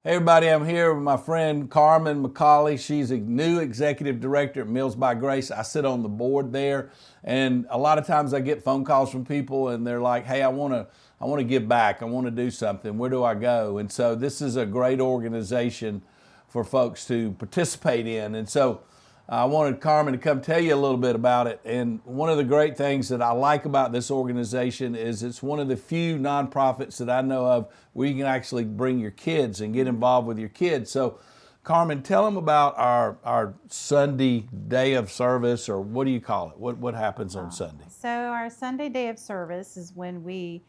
Hey everybody, I'm here with my friend Carmen McCauley. She's a new executive director at Meals by Grace. I sit on the board there, and a lot of times I get phone calls from people and they're like, hey, I want to give back. I want to do something. Where do I go? And so this is a great organization for folks to participate in. And so I wanted Carmen to come tell you a little bit about it. And one of the great things that I like about this organization is it's one of the few nonprofits that I know of where you can actually bring your kids and get involved with your kids. So Carmen, tell them about our Sunday day of service, or what do you call it? What happens on Sunday? So our Sunday day of service is when we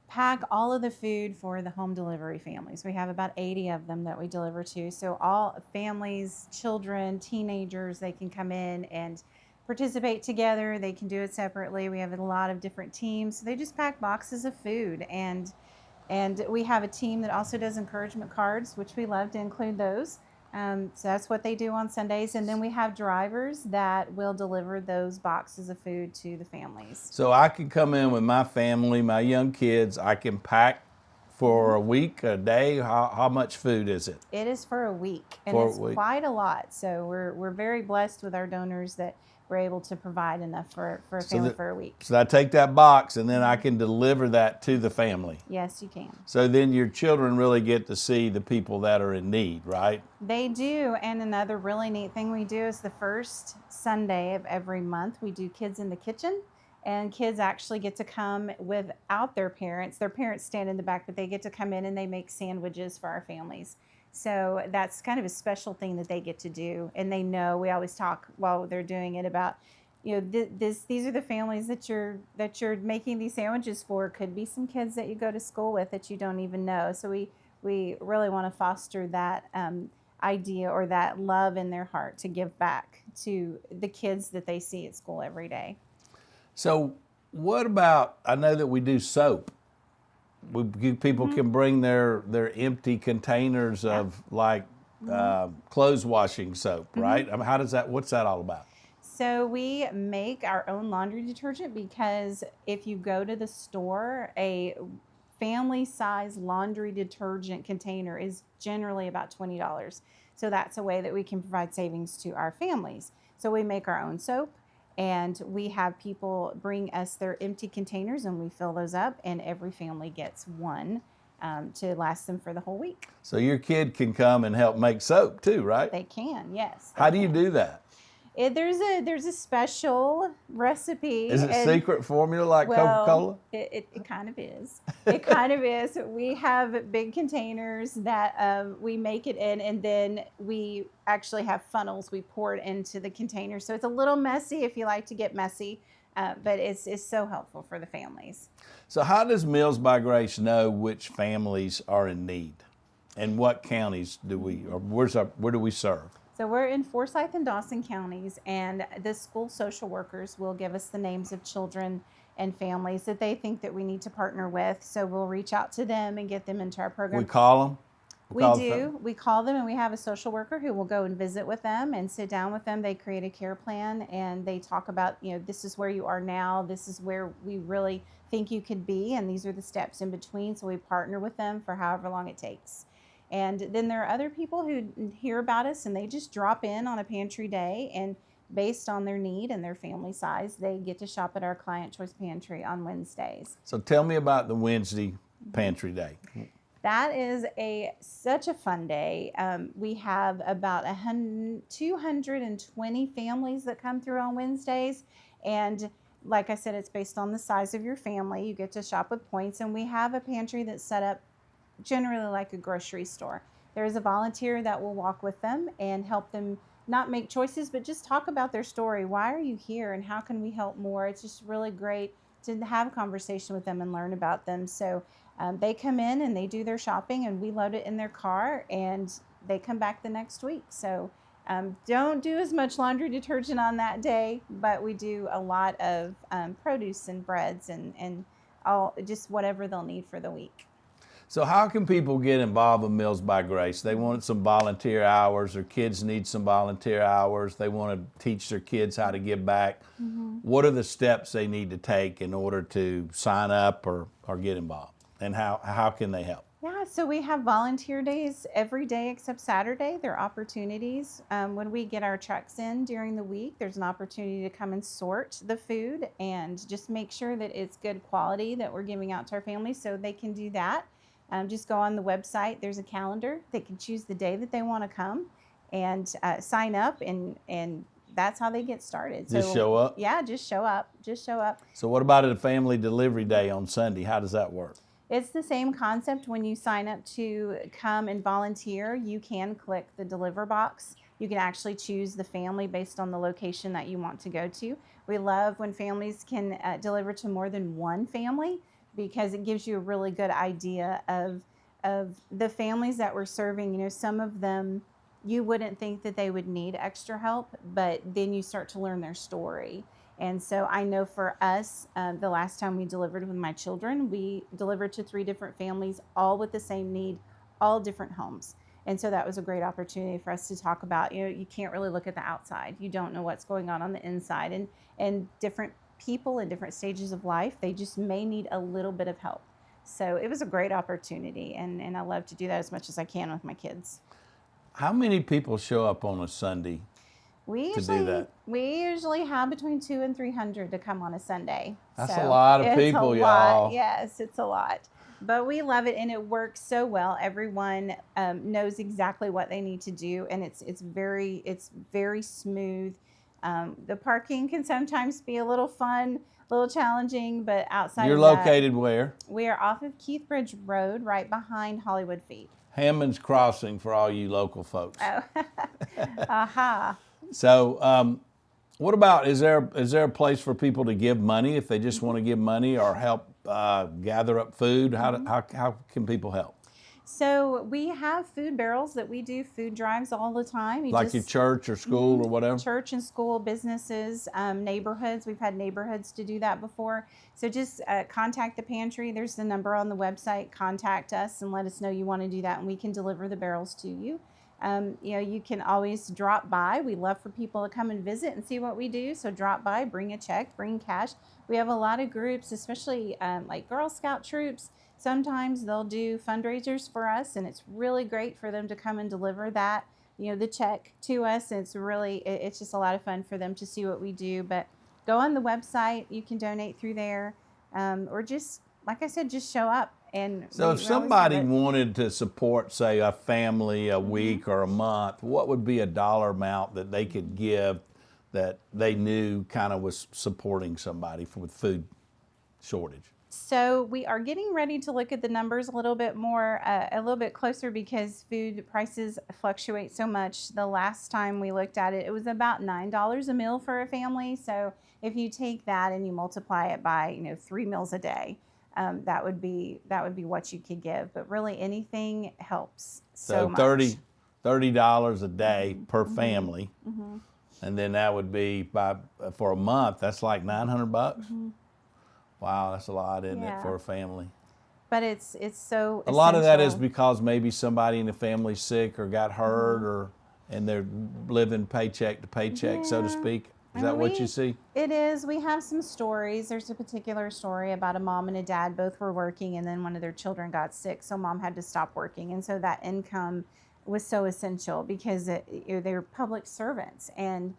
pack all of the food for the home delivery families. We have about 80 of them that we deliver to. So all families, children, teenagers, they can come in and participate together. They can do it separately. We have a lot of different teams. So they just pack boxes of food, and we have a team that also does encouragement cards, which we love to include those. So that's what they do on Sundays. And then we have drivers that will deliver those boxes of food to the families. So I can come in with my family, my young kids. I can pack for a week, a day. How much food is it? It is for a week, and For a it's week. quite a lot. So we're very blessed with our donors that we're able to provide enough for a family for a week. So I take that box and then I can deliver that to the family. Yes, you can. So then your children really get to see the people that are in need, right? They do. And another really neat thing we do is the first Sunday of every month, we do Kids in the Kitchen. And kids actually get to come without their parents. Their parents stand in the back, but they get to come in and they make sandwiches for our families. So that's kind of a special thing that they get to do. And they know, we always talk while they're doing it about, these are the families that you're making these sandwiches for. Could be some kids that you go to school with that you don't even know. So we really want to foster that idea or that love in their heart to give back to the kids that they see at school every day. So what about, I know that we do soap. People can bring their empty containers of clothes washing soap, right? I mean, what's that all about? So we make our own laundry detergent because if you go to the store, a family size laundry detergent container is generally about $20. So that's a way that we can provide savings to our families. So we make our own soap. And we have people bring us their empty containers and we fill those up, and every family gets one to last them for the whole week. So your kid can come and help make soap too, right? They can, yes. How do you do that? There's a special recipe. Is it secret formula like Coca-Cola? It kind of is. It kind of is. We have big containers that we make it in, and then we actually have funnels. We pour it into the container. So it's a little messy if you like to get messy, but it's so helpful for the families. So how does Meals by Grace know which families are in need? And what counties where do we serve? So we're in Forsyth and Dawson counties, and the school social workers will give us the names of children and families that they think that we need to partner with. So we'll reach out to them and get them into our program. We call them? We do. We call them, and we have a social worker who will go and visit with them and sit down with them. They create a care plan, and they talk about, this is where you are now. This is where we really think you could be, and these are the steps in between. So we partner with them for however long it takes. And then there are other people who hear about us and they just drop in on a pantry day, and based on their need and their family size, they get to shop at our Client Choice Pantry on Wednesdays. So tell me about the Wednesday pantry day. That is such a fun day. We have about 220 families that come through on Wednesdays. And like I said, it's based on the size of your family. You get to shop with points, and we have a pantry that's set up generally like a grocery store. There is a volunteer that will walk with them and help them not make choices, but just talk about their story. Why are you here and how can we help more? It's just really great to have a conversation with them and learn about them. So they come in and they do their shopping, and we load it in their car, and they come back the next week. So don't do as much laundry detergent on that day, but we do a lot of produce and breads and all, just whatever they'll need for the week. So how can people get involved with Meals by Grace? They want some volunteer hours. Their kids need some volunteer hours. They want to teach their kids how to give back. Mm-hmm. What are the steps they need to take in order to sign up or get involved? And how can they help? Yeah, so we have volunteer days every day except Saturday. There are opportunities. When we get our trucks in during the week, there's an opportunity to come and sort the food and just make sure that it's good quality that we're giving out to our families, so they can do that. Just go on the website. There's a calendar. They can choose the day that they want to come and sign up, and that's how they get started. Just So show up? yeah, just show up. Just show up. So what about a family delivery day on Sunday? How does that work? It's the same concept. When you sign up to come and volunteer, you can click the deliver box. You can actually choose the family based on the location that you want to go to. We love when families can deliver to more than one family, because it gives you a really good idea of the families that we're serving. You know, some of them you wouldn't think that they would need extra help, but then you start to learn their story. And so I know for us, the last time we delivered with my children, we delivered to 3 different families, all with the same need, all different homes. And so that was a great opportunity for us to talk about, you know, you can't really look at the outside. You don't know what's going on the inside. And different people in different stages of life, they just may need a little bit of help. So it was a great opportunity, and I love to do that as much as I can with my kids. How many people show up on a Sunday to do that? We usually have between 200 and 300 to come on a Sunday. That's So a lot of people, y'all. Yes, it's a lot. But we love it, and it works so well. Everyone knows exactly what they need to do, and it's very smooth. The parking can sometimes be a little fun, a little challenging, but outside You're of located where? we are off of Keith Bridge Road, right behind Hollywood Feet. Hammond's Crossing for all you local folks. Oh, aha. So, what about, is there a place for people to give money if they just want to give money or help gather up food? How can people help? So we have food barrels that we do food drives all the time. Like your church or school or whatever? Church and school, businesses, neighborhoods. We've had neighborhoods to do that before. So just contact the pantry. There's the number on the website. Contact us and let us know you want to do that, and we can deliver the barrels to you. You know, you can always drop by. We love for people to come and visit and see what we do. So drop by, bring a check, bring cash. We have a lot of groups, especially like Girl Scout troops. Sometimes they'll do fundraisers for us, and it's really great for them to come and deliver that, you know, the check to us. And it's just a lot of fun for them to see what we do. But go on the website. You can donate through there, or just, like I said, just show up. And so if somebody wanted to support, say, a family a week or a month, what would be a dollar amount that they could give that they knew kind of was supporting somebody with food shortage? So we are getting ready to look at the numbers a little bit more, a little bit closer, because food prices fluctuate so much. The last time we looked at it, it was about $9 a meal for a family. So if you take that and you multiply it by, you know, 3 meals a day, that would be what you could give. But really, anything helps so much. $30 a day per family, and then that would be for a month. That's like $900. Wow, that's a lot, isn't it, for a family? But it's so a lot of that is because maybe somebody in the family's sick or got hurt, and they're living paycheck to paycheck, so to speak. Is that what you see? It is. We have some stories. There's a particular story about a mom and a dad. Both were working, and then one of their children got sick, so mom had to stop working. And so that income was so essential, because they're public servants, and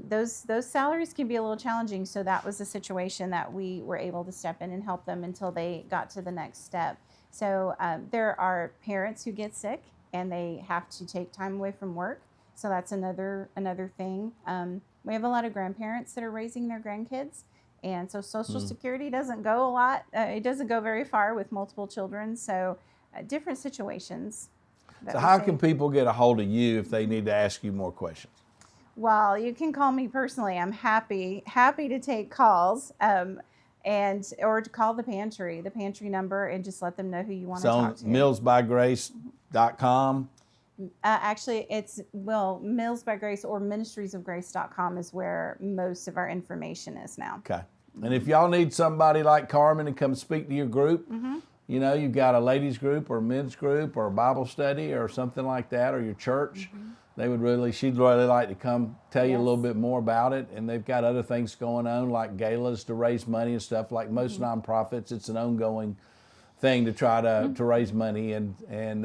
those salaries can be a little challenging. So that was a situation that we were able to step in and help them until they got to the next step. So there are parents who get sick and they have to take time away from work. So that's another thing. We have a lot of grandparents that are raising their grandkids, and so Social Security doesn't go a lot. It doesn't go very far with multiple children. So different situations. So how can people get a hold of you if they need to ask you more questions? Well, you can call me personally. I'm happy to take calls, or to call the pantry number, and just let them know who you want to talk to. So millsbygrace.com. Actually, it's Mills by Grace or ministriesofgrace.com is where most of our information is now. Okay. And if y'all need somebody like Carmen to come speak to your group, you know, you've got a ladies group or a men's group or a Bible study or something like that, or your church, she'd really like to come tell you a little bit more about it. And they've got other things going on like galas to raise money and stuff. Like most nonprofits, it's an ongoing thing to try to raise money, and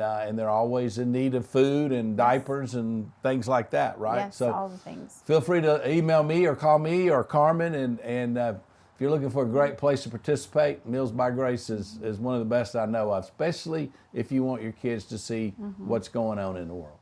they're always in need of food and diapers and things like that, right? Yes, So all the things. feel free to email me or call me or Carmen, and if you're looking for a great place to participate, Meals by Grace is one of the best I know of, especially if you want your kids to see what's going on in the world.